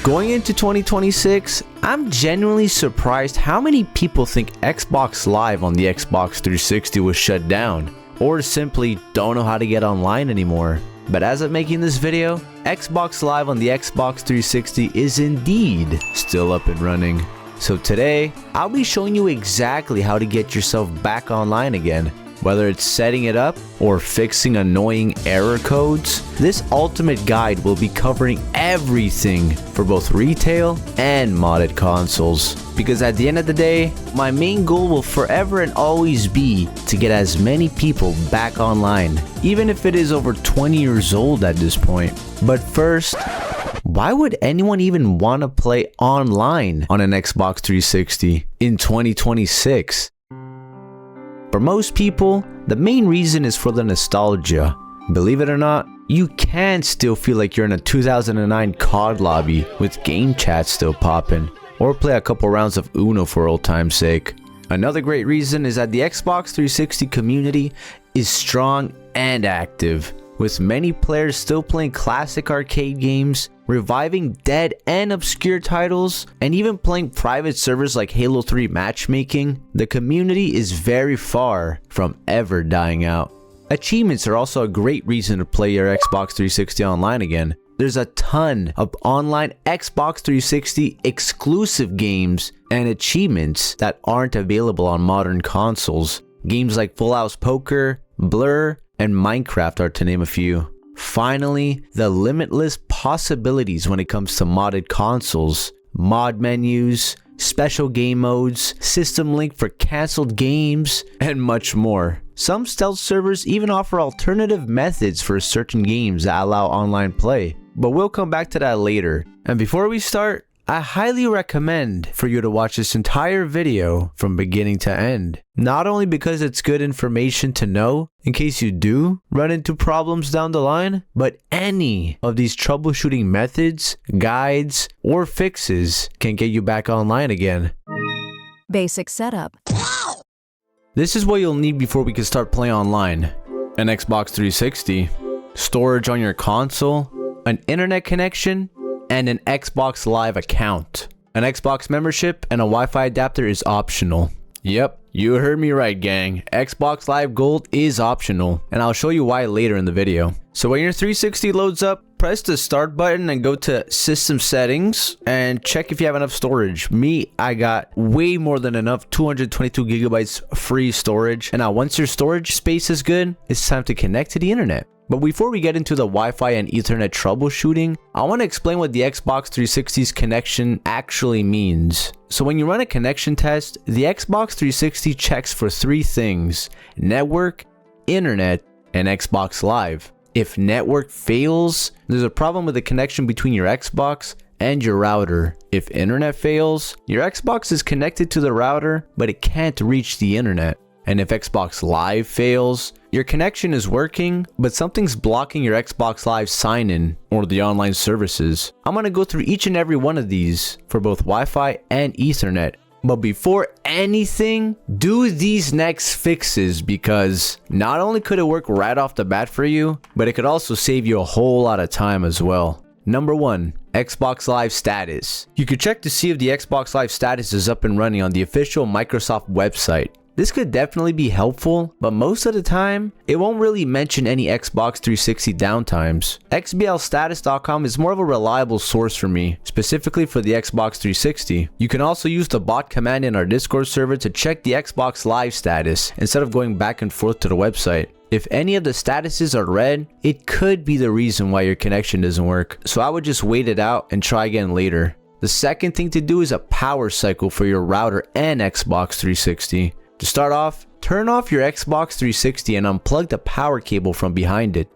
Going into 2026, I'm genuinely surprised how many people think Xbox Live on the Xbox 360 was shut down, or simply don't know how to get online anymore. But as of making this video, Xbox Live on the Xbox 360 is indeed still up and running. So today, I'll be showing you exactly how to get yourself back online again. Whether it's setting it up or fixing annoying error codes, this ultimate guide will be covering everything for both retail and modded consoles. Because at the end of the day, my main goal will forever and always be to get as many people back online, even if it is over 20 years old at this point. But first, why would anyone even want to play online on an Xbox 360 in 2026? For most people, the main reason is for the nostalgia. Believe it or not, you can still feel like you're in a 2009 COD lobby with game chat still popping, or play a couple rounds of Uno for old time's sake. Another great reason is that the Xbox 360 community is strong and active, with many players still playing classic arcade games, reviving dead and obscure titles, and even playing private servers like Halo 3 matchmaking. The community is very far from ever dying out. Achievements are also a great reason to play your Xbox 360 online again. There's a ton of online Xbox 360 exclusive games and achievements that aren't available on modern consoles. Games like Full House Poker, Blur, and Minecraft are to name a few. Finally, the limitless possibilities when it comes to modded consoles, mod menus, special game modes, system link for cancelled games, and much more. Some stealth servers even offer alternative methods for certain games that allow online play, but we'll come back to that later. And before we start, I highly recommend for you to watch this entire video from beginning to end. Not only because it's good information to know in case you do run into problems down the line, but any of these troubleshooting methods, guides, or fixes can get you back online again. Basic setup. This is what you'll need before we can start playing online. An Xbox 360, storage on your console, an internet connection, and an Xbox Live account. An Xbox membership and a Wi-Fi adapter is optional. Yep, you heard me right, gang. Xbox Live Gold is optional, and I'll show you why later in the video. So when your 360 loads up, press the start button and go to system settings and check if you have enough storage. Me, I got way more than enough, 222 gigabytes free storage. And now once your storage space is good, it's time to connect to the internet. But before we get into the Wi-Fi and Ethernet troubleshooting, I want to explain what the Xbox 360's connection actually means. So when you run a connection test, the Xbox 360 checks for three things: network, internet, and Xbox Live. If network fails, there's a problem with the connection between your Xbox and your router. If internet fails, your Xbox is connected to the router, but it can't reach the internet. And if Xbox Live fails, your connection is working, but something's blocking your Xbox Live sign-in or the online services. I'm going to go through each and every one of these for both Wi-Fi and Ethernet. But before anything, do these next fixes, because not only could it work right off the bat for you, but it could also save you a whole lot of time as well. Number 1, Xbox Live status. You could check to see if the Xbox Live status is up and running on the official Microsoft website. This could definitely be helpful, but most of the time, it won't really mention any Xbox 360 downtimes. xblstatus.com is more of a reliable source for me, specifically for the Xbox 360. You can also use the bot command in our Discord server to check the Xbox Live status instead of going back and forth to the website. If any of the statuses are red, it could be the reason why your connection doesn't work, so I would just wait it out and try again later. The second thing to do is a power cycle for your router and Xbox 360. To start off, turn off your Xbox 360 and unplug the power cable from behind it.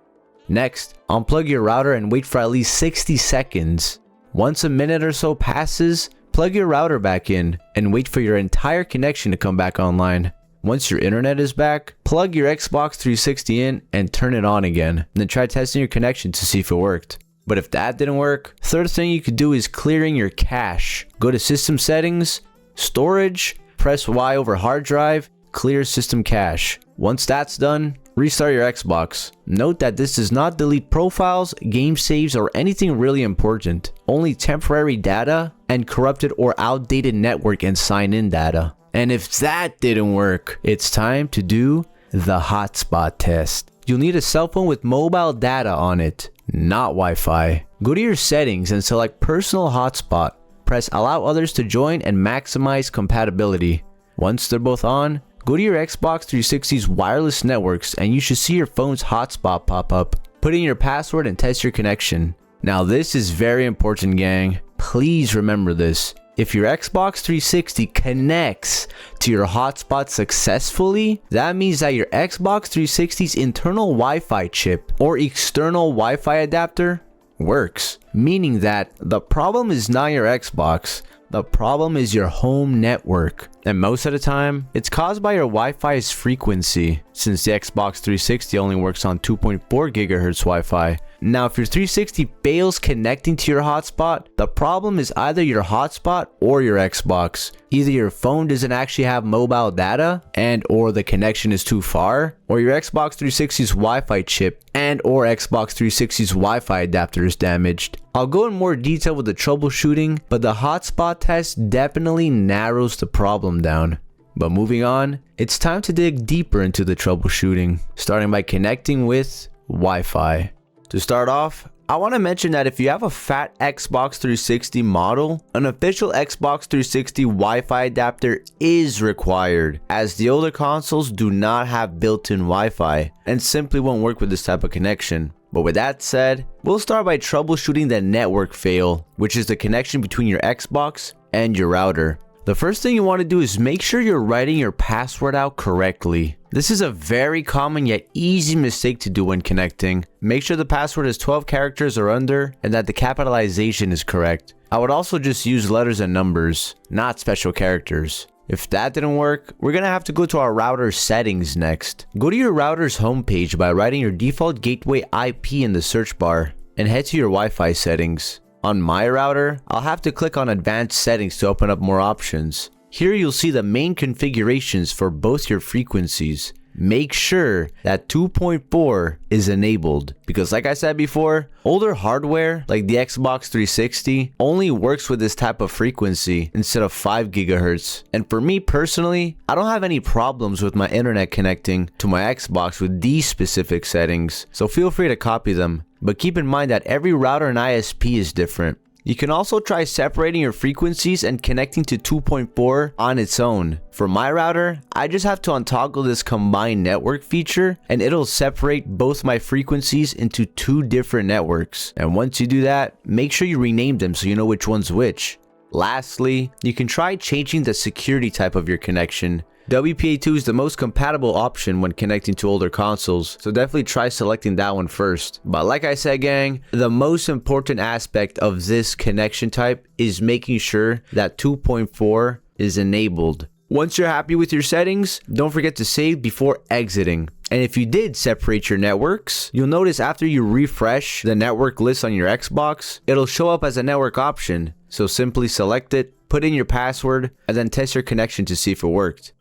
Next, unplug your router and wait for at least 60 seconds. Once a minute or so passes, plug your router back in and wait for your entire connection to come back online. Once your internet is back, plug your Xbox 360 in and turn it on again. Then try testing your connection to see if it worked. But if that didn't work, third thing you could do is clearing your cache. Go to System Settings, Storage, press Y over hard drive, clear system cache. Once that's done, Restart your Xbox. Note that this does not delete profiles, game saves, or anything really important. Only temporary data and corrupted or outdated network and sign-in data. And if that didn't work, it's time to do the hotspot test. You'll need a cell phone with mobile data on it, not Wi-Fi. Go to your settings and select personal hotspot. Press allow others to join and maximize compatibility. Once they're both on, go to your Xbox 360's wireless networks and you should see your phone's hotspot pop up. Put in your password and test your connection. Now this is very important, gang. Please remember this. If your Xbox 360 connects to your hotspot successfully, that means that your Xbox 360's internal Wi-Fi chip or external Wi-Fi adapter works. Meaning that the problem is not your Xbox. The problem is your home network. And most of the time, it's caused by your Wi-Fi's frequency, since the Xbox 360 only works on 2.4 GHz Wi-Fi. Now, if your 360 fails connecting to your hotspot, the problem is either your hotspot or your Xbox. Either your phone doesn't actually have mobile data and or the connection is too far, or your Xbox 360's Wi-Fi chip and or Xbox 360's Wi-Fi adapter is damaged. I'll go in more detail with the troubleshooting, but the hotspot test definitely narrows the problem down. But moving on, it's time to dig deeper into the troubleshooting, starting by connecting with Wi-Fi. To start off, I want to mention that if you have a fat Xbox 360 model, an official Xbox 360 Wi-Fi adapter is required, as the older consoles do not have built-in Wi-Fi and simply won't work with this type of connection. But with that said, we'll start by troubleshooting the network fail, which is the connection between your Xbox and your router. The first thing you want to do is make sure you're writing your password out correctly. This is a very common yet easy mistake to do when connecting. Make sure the password is 12 characters or under and that the capitalization is correct. I would also just use letters and numbers, not special characters. If that didn't work, we're gonna have to go to our router settings next. Go to your router's homepage by writing your default gateway IP in the search bar and head to your Wi-Fi settings. On my router, I'll have to click on advanced settings to open up more options. Here you'll see the main configurations for both your frequencies. Make sure that 2.4 is enabled because like I said before, older hardware like the Xbox 360 only works with this type of frequency instead of 5 GHz. And for me personally, I don't have any problems with my internet connecting to my Xbox with these specific settings, so feel free to copy them. But keep in mind that every router and ISP is different. You can also try separating your frequencies and connecting to 2.4 on its own. For my router, I just have to untoggle this combined network feature and it'll separate both my frequencies into two different networks. And once you do that, make sure you rename them so you know which one's which. Lastly, you can try changing the security type of your connection. WPA2 is the most compatible option when connecting to older consoles, so definitely try selecting that one first. But like I said, gang, the most important aspect of this connection type is making sure that 2.4 is enabled. Once you're happy with your settings, don't forget to save before exiting. And if you did separate your networks, you'll notice after you refresh the network list on your Xbox, it'll show up as a network option. So simply select it, put in your password, and then test your connection to see if it worked.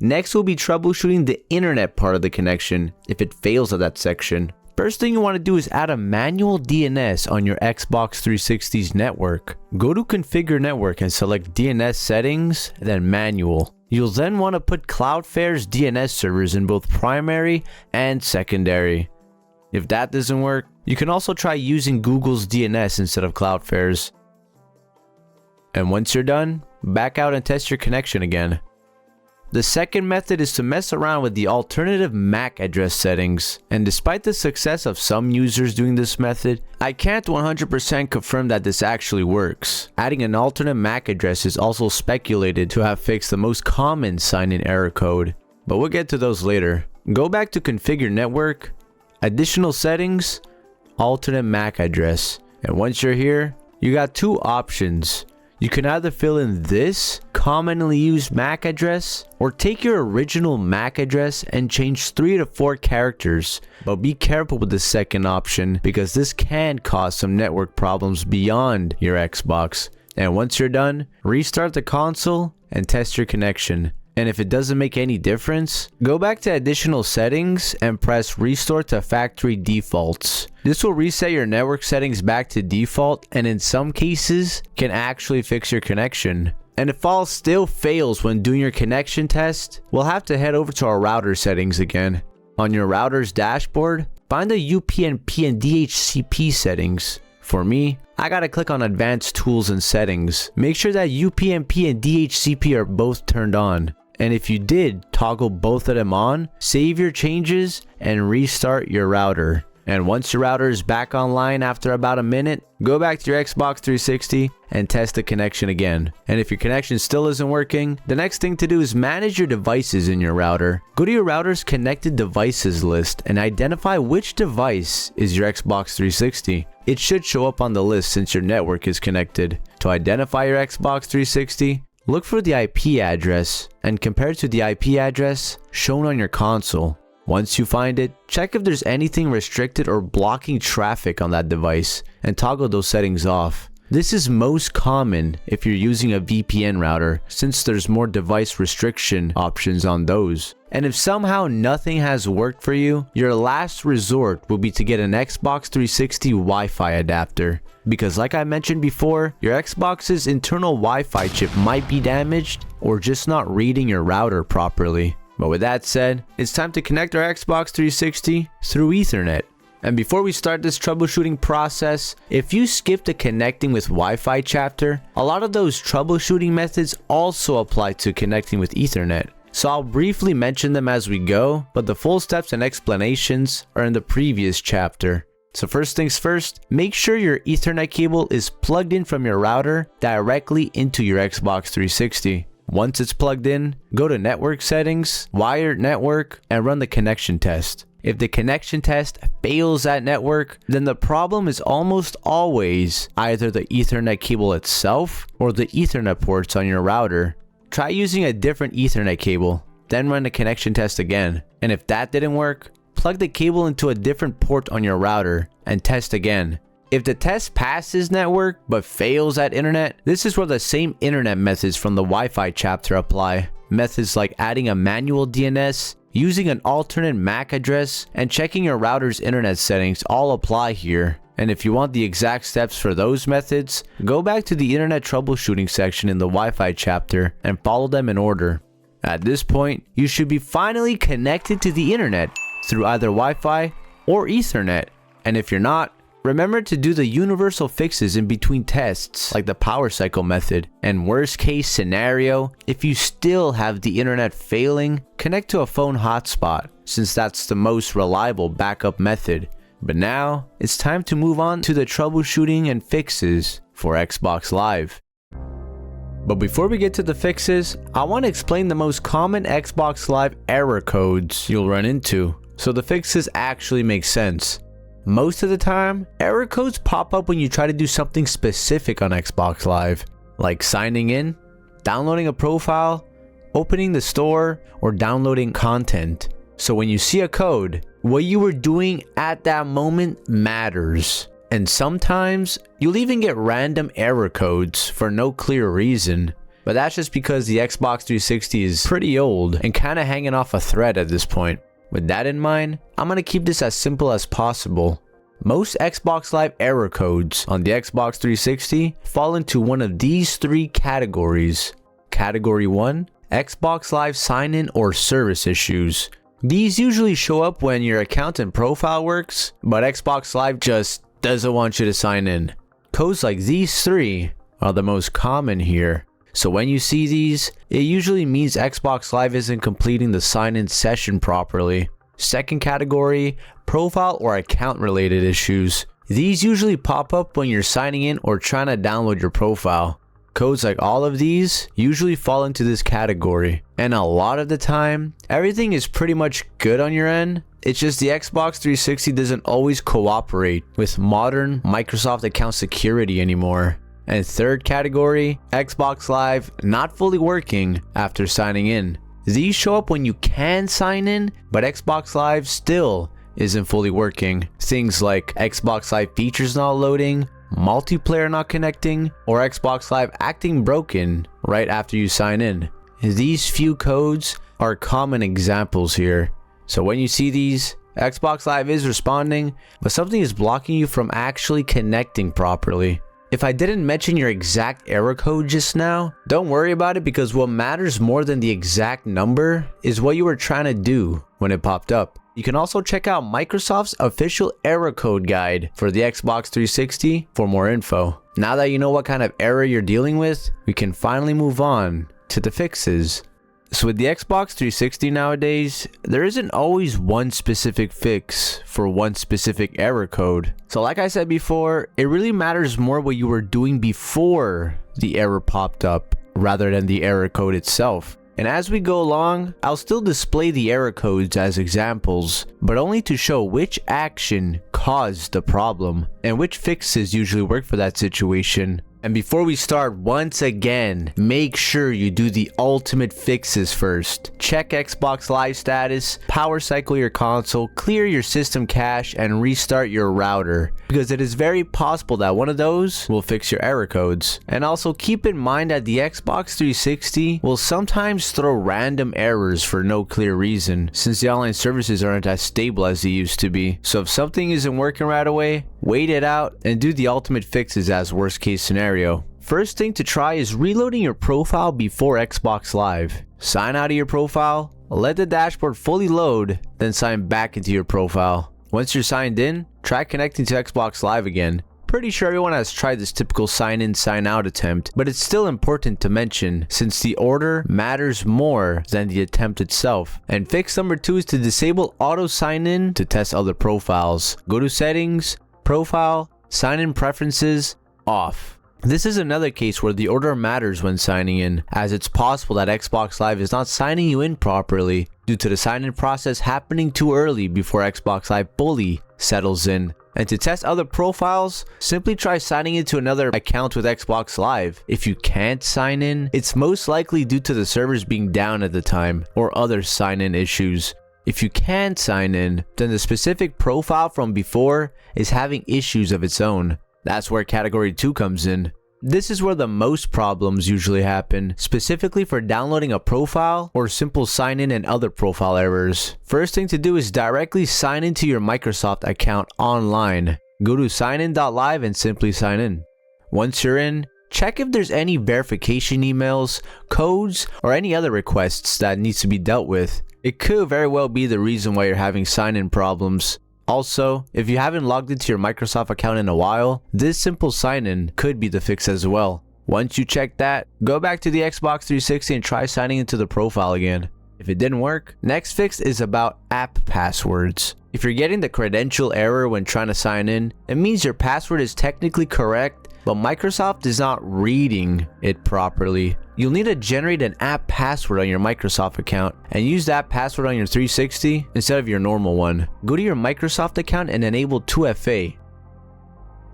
Next, we'll be troubleshooting the internet part of the connection if it fails at that section. First thing you want to do is add a manual DNS on your Xbox 360's network. Go to Configure Network and select DNS Settings, then Manual. You'll then want to put Cloudflare's DNS servers in both primary and secondary. If that doesn't work, you can also try using Google's DNS instead of Cloudflare's. And once you're done, back out and test your connection again. The second method is to mess around with the alternative MAC address settings. And despite the success of some users doing this method, I can't 100% confirm that this actually works. Adding an alternate MAC address is also speculated to have fixed the most common sign-in error code. But we'll get to those later. Go back to Configure Network, Additional Settings, Alternate MAC address. And once you're here, you got two options. You can either fill in this commonly used MAC address or take your original MAC address and change 3 to 4 characters. But be careful with the second option because this can cause some network problems beyond your Xbox. And once you're done, restart the console and test your connection. And if it doesn't make any difference, go back to additional settings and press restore to factory defaults. This will reset your network settings back to default and in some cases can actually fix your connection. And if all still fails when doing your connection test, we'll have to head over to our router settings again. On your router's dashboard, find the UPnP and DHCP settings. For me, I gotta click on Advanced Tools and Settings. Make sure that UPnP and DHCP are both turned on. And if you did toggle both of them on, save your changes and restart your router. And once your router is back online after about a minute, go back to your Xbox 360 and test the connection again. And if your connection still isn't working, the next thing to do is manage your devices in your router. Go to your router's connected devices list and identify which device is your Xbox 360. It should show up on the list since your network is connected. To identify your Xbox 360, look for the IP address and compare it to the IP address shown on your console. Once you find it, check if there's anything restricted or blocking traffic on that device and toggle those settings off. This is most common if you're using a VPN router since there's more device restriction options on those. And if somehow nothing has worked for you, your last resort will be to get an Xbox 360 Wi-Fi adapter. Because like I mentioned before, your Xbox's internal Wi-Fi chip might be damaged or just not reading your router properly. But with that said, it's time to connect our Xbox 360 through Ethernet. And before we start this troubleshooting process, if you skip the connecting with Wi-Fi chapter, a lot of those troubleshooting methods also apply to connecting with Ethernet. So I'll briefly mention them as we go, but the full steps and explanations are in the previous chapter. So first things first, make sure your Ethernet cable is plugged in from your router directly into your Xbox 360. Once it's plugged in, go to Network Settings, Wired Network, and run the connection test. If the connection test fails at network, then the problem is almost always either the Ethernet cable itself or the Ethernet ports on your router. Try using a different Ethernet cable, then run the connection test again. And if that didn't work, plug the cable into a different port on your router and test again. If the test passes network but fails at internet, this is where the same internet methods from the Wi-Fi chapter apply. Methods like adding a manual DNS, using an alternate MAC address, and checking your router's internet settings all apply here. And if you want the exact steps for those methods, go back to the internet troubleshooting section in the Wi-Fi chapter and follow them in order. At this point, you should be finally connected to the internet through either Wi-Fi or Ethernet. And if you're not, remember to do the universal fixes in between tests like the power cycle method. And worst case scenario, if you still have the internet failing, connect to a phone hotspot since that's the most reliable backup method. But now, it's time to move on to the troubleshooting and fixes for Xbox Live. But before we get to the fixes, I want to explain the most common Xbox Live error codes you'll run into, so the fixes actually make sense. Most of the time, error codes pop up when you try to do something specific on Xbox Live, like signing in, downloading a profile, opening the store, or downloading content. So when you see a code, what you were doing at that moment matters. And sometimes, you'll even get random error codes for no clear reason. But that's just because the Xbox 360 is pretty old and kinda hanging off a thread at this point. With that in mind, I'm gonna keep this as simple as possible. Most Xbox Live error codes on the Xbox 360 fall into one of these three categories. Category 1, Xbox Live sign-in or service issues. These usually show up when your account and profile works, but Xbox Live just doesn't want you to sign in. Codes like these three are the most common here. So when you see these, it usually means Xbox Live isn't completing the sign-in session properly. Second category, profile or account related issues. These usually pop up when you're signing in or trying to download your profile. Codes like all of these usually fall into this category. And a lot of the time, everything is pretty much good on your end. It's just the Xbox 360 doesn't always cooperate with modern Microsoft account security anymore. And third category, Xbox Live not fully working after signing in. These show up when you can sign in, but Xbox Live still isn't fully working. Things like Xbox Live features not loading, multiplayer not connecting, or Xbox Live acting broken right after you sign in. These few codes are common examples here. So when you see these, Xbox Live is responding, but something is blocking you from actually connecting properly. If I didn't mention your exact error code just now, don't worry about it, because what matters more than the exact number is what you were trying to do when it popped up. You can also check out Microsoft's official error code guide for the Xbox 360 for more info. Now that you know what kind of error you're dealing with, we can finally move on to the fixes. So with the Xbox 360 nowadays, there isn't always one specific fix for one specific error code. So like I said before, it really matters more what you were doing before the error popped up rather than the error code itself. And as we go along, I'll still display the error codes as examples, but only to show which action caused the problem and which fixes usually work for that situation. And before we start, once again, make sure you do the ultimate fixes first. Check Xbox Live status, power cycle your console, clear your system cache, and restart your router, because it is very possible that one of those will fix your error codes. And also keep in mind that the Xbox 360 will sometimes throw random errors for no clear reason, since the online services aren't as stable as they used to be. So if something isn't working right away, wait it out and do the ultimate fixes as worst case scenario. First thing to try is reloading your profile before Xbox Live. Sign out of your profile, let the dashboard fully load, then sign back into your profile. Once you're signed in, try connecting to Xbox Live again. Pretty sure everyone has tried this typical sign in, sign out attempt, but it's still important to mention since the order matters more than the attempt itself. And fix number 2 is to disable auto sign in to test other profiles. Go to settings, profile, sign in preferences, off. This is another case where the order matters when signing in, as it's possible that Xbox Live is not signing you in properly due to the sign-in process happening too early before Xbox Live fully settles in. And to test other profiles, simply try signing into another account with Xbox Live. If you can't sign in, it's most likely due to the servers being down at the time or other sign-in issues. If you can sign in, then the specific profile from before is having issues of its own. That's where category 2 comes in. This is where the most problems usually happen, specifically for downloading a profile or simple sign-in and other profile errors. First thing to do is directly sign into your Microsoft account online. Go to signin.live and simply sign in. Once you're in, check if there's any verification emails, codes, or any other requests that needs to be dealt with. It could very well be the reason why you're having sign-in problems. Also, if you haven't logged into your Microsoft account in a while, this simple sign-in could be the fix as well. Once you check that, go back to the Xbox 360 and try signing into the profile again. If it didn't work, next fix is about app passwords. If you're getting the credential error when trying to sign in, it means your password is technically correct, but Microsoft is not reading it properly. You'll need to generate an app password on your Microsoft account and use that password on your 360 instead of your normal one. Go to your Microsoft account and enable 2FA.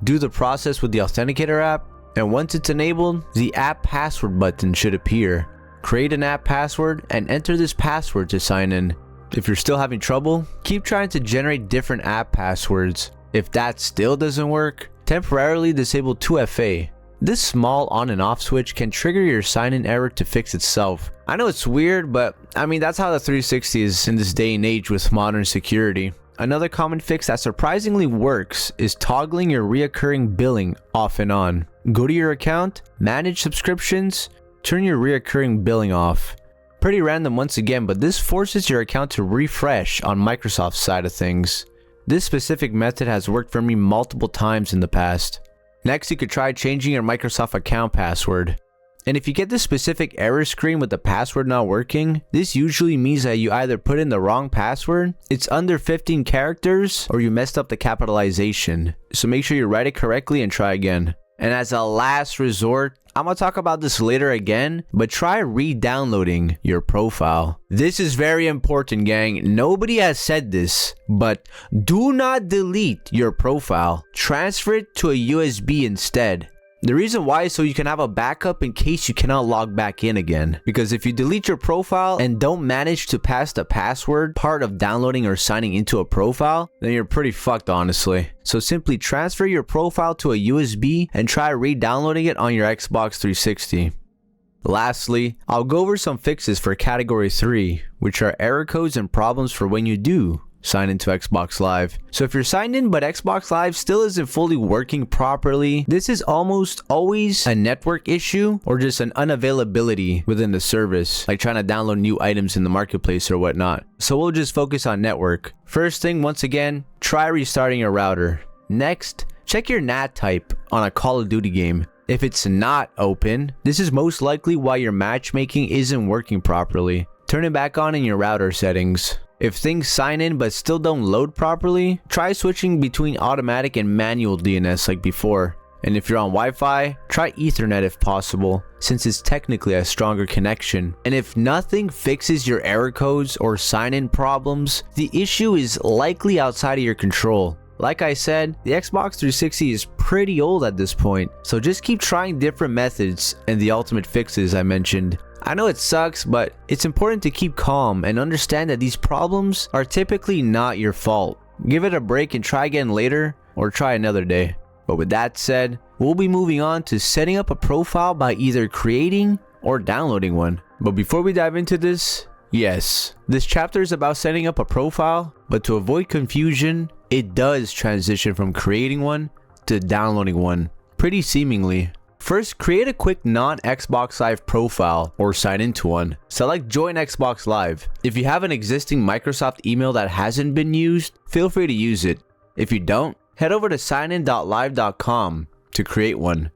Do the process with the Authenticator app, and once it's enabled, the app password button should appear. Create an app password and enter this password to sign in. If you're still having trouble, keep trying to generate different app passwords. If that still doesn't work, temporarily disable 2FA. This small on and off switch can trigger your sign-in error to fix itself. I know it's weird, but I mean that's how the 360 is in this day and age with modern security. Another common fix that surprisingly works is toggling your reoccurring billing off and on. Go to your account, manage subscriptions, turn your reoccurring billing off. Pretty random once again, but this forces your account to refresh on Microsoft's side of things. This specific method has worked for me multiple times in the past. Next, you could try changing your Microsoft account password. And if you get this specific error screen with the password not working, this usually means that you either put in the wrong password, it's under 15 characters, or you messed up the capitalization. So make sure you write it correctly and try again. And as a last resort, I'm gonna talk about this later again, but try re-downloading your profile. This is very important, gang. Nobody has said this, but do not delete your profile. Transfer it to a USB instead. The reason why is so you can have a backup in case you cannot log back in again. Because if you delete your profile and don't manage to pass the password part of downloading or signing into a profile, then you're pretty fucked, honestly. So simply transfer your profile to a USB and try re-downloading it on your Xbox 360. Lastly, I'll go over some fixes for category 3, which are error codes and problems for when you do sign into Xbox Live. So if you're signed in but Xbox Live still isn't fully working properly, this is almost always a network issue or just an unavailability within the service, like trying to download new items in the marketplace or whatnot. So we'll just focus on network. First thing, once again, try restarting your router. Next, check your NAT type on a Call of Duty game. If it's not open, this is most likely why your matchmaking isn't working properly. Turn it back on in your router settings. If things sign in but still don't load properly, try switching between automatic and manual DNS like before. And if you're on Wi-Fi, try Ethernet if possible, since it's technically a stronger connection. And if nothing fixes your error codes or sign-in problems, the issue is likely outside of your control. Like I said, the Xbox 360 is pretty old at this point, so just keep trying different methods and the ultimate fixes I mentioned. I know it sucks, but it's important to keep calm and understand that these problems are typically not your fault. Give it a break and try again later, or try another day. But with that said, we'll be moving on to setting up a profile by either creating or downloading one. But before we dive into this, yes, this chapter is about setting up a profile, but to avoid confusion, it does transition from creating one to downloading one, pretty seemingly. First, create a quick non-Xbox Live profile or sign into one. Select Join Xbox Live. If you have an existing Microsoft email that hasn't been used, feel free to use it. If you don't, head over to signin.live.com to create one.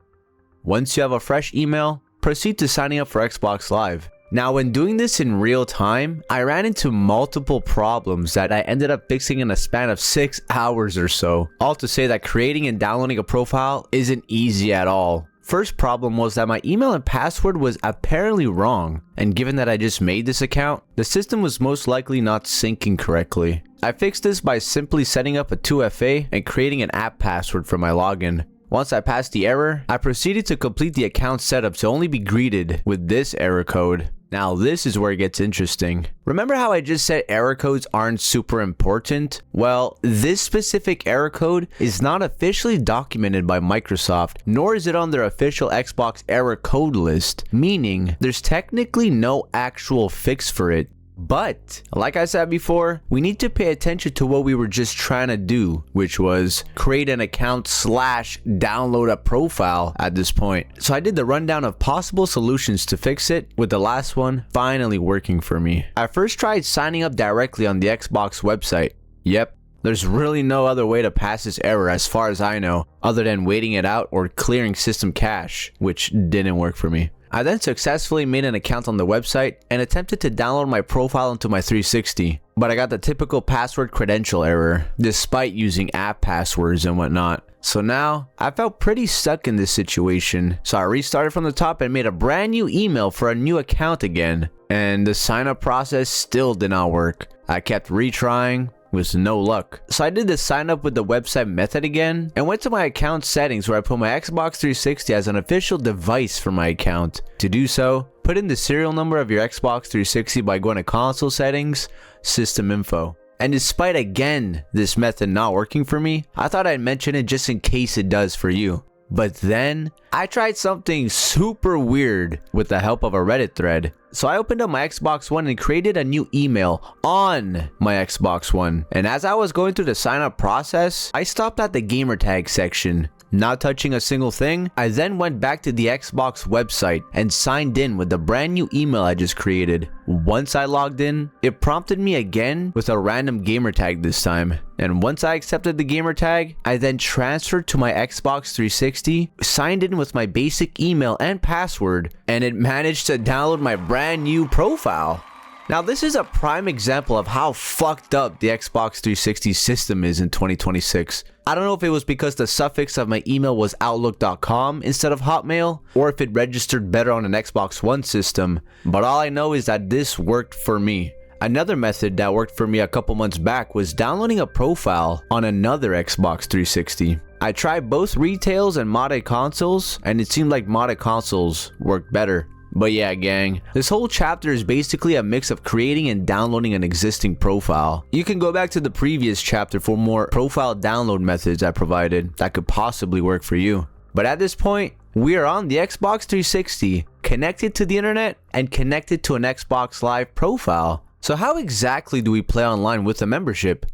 Once you have a fresh email, proceed to signing up for Xbox Live. Now, when doing this in real time, I ran into multiple problems that I ended up fixing in a span of 6 hours or so. All to say that creating and downloading a profile isn't easy at all. First problem was that my email and password was apparently wrong, and given that I just made this account, the system was most likely not syncing correctly. I fixed this by simply setting up a 2FA and creating an app password for my login. Once I passed the error, I proceeded to complete the account setup to only be greeted with this error code. Now this is where it gets interesting. Remember how I just said error codes aren't super important? Well, this specific error code is not officially documented by Microsoft, nor is it on their official Xbox error code list, meaning there's technically no actual fix for it. But, like I said before, we need to pay attention to what we were just trying to do, which was create an account / download a profile at this point. So I did the rundown of possible solutions to fix it, with the last one finally working for me. I first tried signing up directly on the Xbox website. Yep, there's really no other way to pass this error as far as I know, other than waiting it out or clearing system cache, which didn't work for me. I then successfully made an account on the website and attempted to download my profile into my 360, but I got the typical password credential error, despite using app passwords and whatnot. So now, I felt pretty stuck in this situation, so I restarted from the top and made a brand new email for a new account again, and the sign up process still did not work. I kept retrying, with no luck. So I did the sign up with the website method again and went to my account settings where I put my Xbox 360 as an official device for my account. To do so, put in the serial number of your Xbox 360 by going to console settings, system info. And despite again this method not working for me, I thought I'd mention it just in case it does for you. But then, I tried something super weird with the help of a Reddit thread. So I opened up my Xbox One and created a new email on my Xbox One. And as I was going through the sign up process, I stopped at the gamertag section. Not touching a single thing, I then went back to the Xbox website and signed in with the brand new email I just created. Once I logged in, it prompted me again with a random gamertag this time. And once I accepted the gamertag, I then transferred to my Xbox 360, signed in with my basic email and password, and it managed to download my brand new profile. Now this is a prime example of how fucked up the Xbox 360 system is in 2026. I don't know if it was because the suffix of my email was outlook.com instead of Hotmail, or if it registered better on an Xbox One system, but all I know is that this worked for me. Another method that worked for me a couple months back was downloading a profile on another Xbox 360. I tried both retails and modded consoles, and it seemed like modded consoles worked better. But yeah, gang, this whole chapter is basically a mix of creating and downloading an existing profile. You can go back to the previous chapter for more profile download methods I provided that could possibly work for you. But at this point, we are on the Xbox 360, connected to the internet, and connected to an Xbox Live profile. So how exactly do we play online with a membership?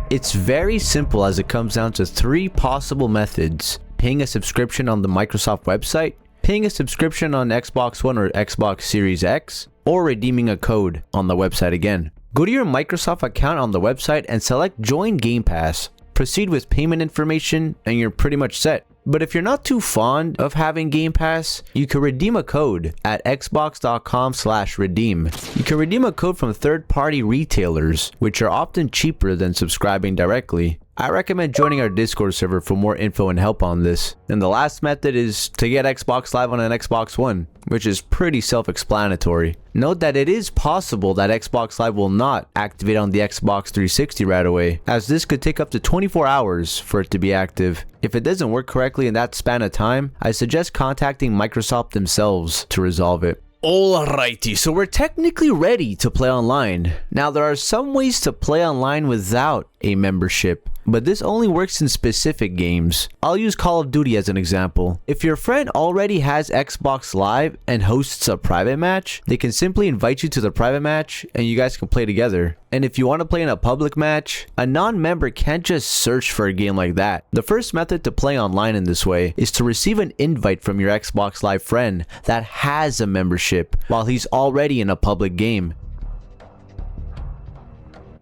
It's very simple, as it comes down to 3 possible methods: paying a subscription on the Microsoft website, paying a subscription on Xbox One or Xbox Series X, or redeeming a code on the website again. Go to your Microsoft account on the website and select Join Game Pass. Proceed with payment information and you're pretty much set. But if you're not too fond of having Game Pass, you can redeem a code at xbox.com/redeem. You can redeem a code from third-party retailers, which are often cheaper than subscribing directly. I recommend joining our Discord server for more info and help on this. And the last method is to get Xbox Live on an Xbox One, which is pretty self-explanatory. Note that it is possible that Xbox Live will not activate on the Xbox 360 right away, as this could take up to 24 hours for it to be active. If it doesn't work correctly in that span of time, I suggest contacting Microsoft themselves to resolve it. Alrighty, so we're technically ready to play online. Now, there are some ways to play online without a membership, but this only works in specific games. I'll use Call of Duty as an example. If your friend already has Xbox Live and hosts a private match, they can simply invite you to the private match and you guys can play together. And if you want to play in a public match, a non-member can't just search for a game like that. The first method to play online in this way is to receive an invite from your Xbox Live friend that has a membership while he's already in a public game.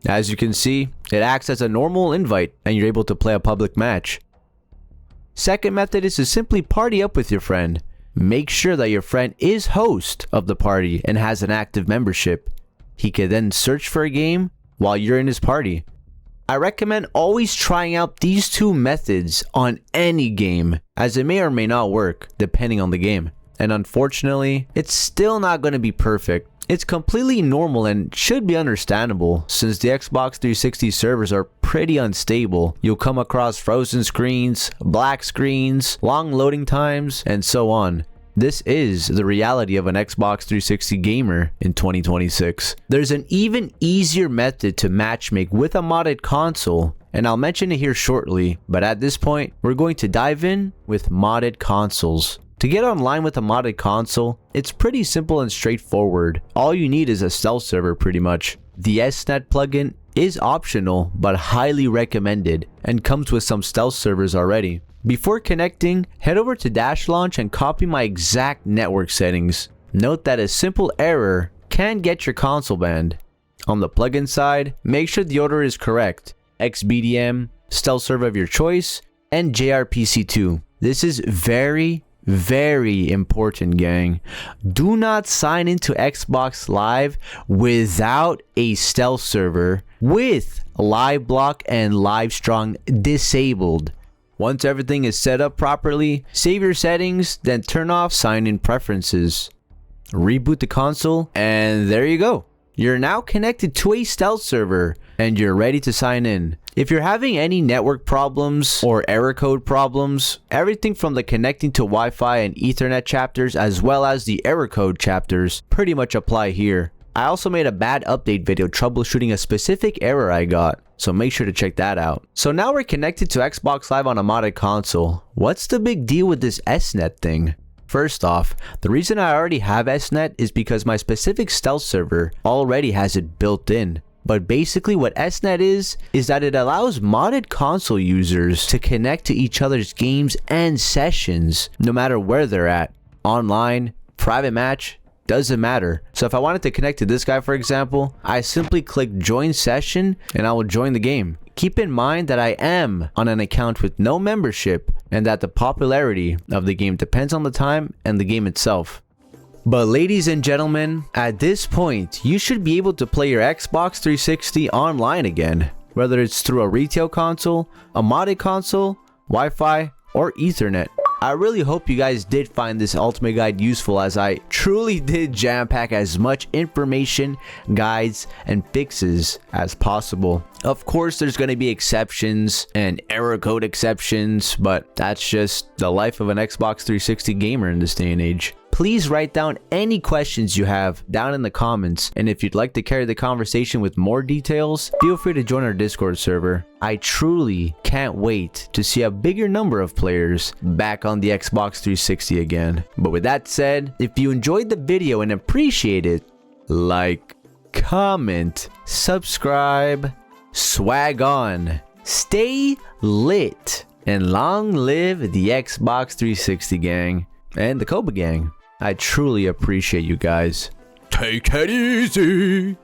As you can see, it acts as a normal invite and you're able to play a public match. Second method is to simply party up with your friend. Make sure that your friend is host of the party and has an active membership. He can then search for a game while you're in his party. I recommend always trying out these 2 methods on any game, as it may or may not work depending on the game. And unfortunately, it's still not going to be perfect. It's completely normal and should be understandable, since the Xbox 360 servers are pretty unstable. You'll come across frozen screens, black screens, long loading times, and so on. This is the reality of an Xbox 360 gamer in 2026. There's an even easier method to matchmake with a modded console, and I'll mention it here shortly, but at this point, we're going to dive in with modded consoles. To get online with a modded console, it's pretty simple and straightforward. All you need is a stealth server pretty much. The SNET plugin is optional but highly recommended and comes with some stealth servers already. Before connecting, head over to Dash Launch and copy my exact network settings. Note that a simple error can get your console banned. On the plugin side, make sure the order is correct: XBDM, stealth server of your choice, and JRPC2. This is very important, gang. Do not sign into Xbox Live without a stealth server with Live Block and Live Strong disabled. Once everything is set up properly, save your settings, then turn off sign-in preferences. Reboot the console, and there you go. You're now connected to a stealth server and you're ready to sign in. If you're having any network problems or error code problems, everything from the connecting to Wi-Fi and Ethernet chapters as well as the error code chapters pretty much apply here. I also made a bad update video troubleshooting a specific error I got, so make sure to check that out. So now we're connected to Xbox Live on a modded console. What's the big deal with this SNET thing? First off, the reason I already have SNET is because my specific stealth server already has it built in. But basically what SNET is that it allows modded console users to connect to each other's games and sessions no matter where they're at. Online, private match, doesn't matter. So if I wanted to connect to this guy, for example, I simply click join session and I will join the game. Keep in mind that I am on an account with no membership and that the popularity of the game depends on the time and the game itself. But ladies and gentlemen, at this point, you should be able to play your Xbox 360 online again, whether it's through a retail console, a modded console, Wi-Fi, or Ethernet. I really hope you guys did find this ultimate guide useful, as I truly did jam-pack as much information, guides, and fixes as possible. Of course, there's going to be exceptions and error code exceptions, but that's just the life of an Xbox 360 gamer in this day and age. Please write down any questions you have down in the comments, and if you'd like to carry the conversation with more details, feel free to join our Discord server. I truly can't wait to see a bigger number of players back on the Xbox 360 again. But with that said, if you enjoyed the video and appreciate it, like, comment, subscribe, swag on, stay lit, and long live the Xbox 360 gang and the Coba gang. I truly appreciate you guys. Take it easy.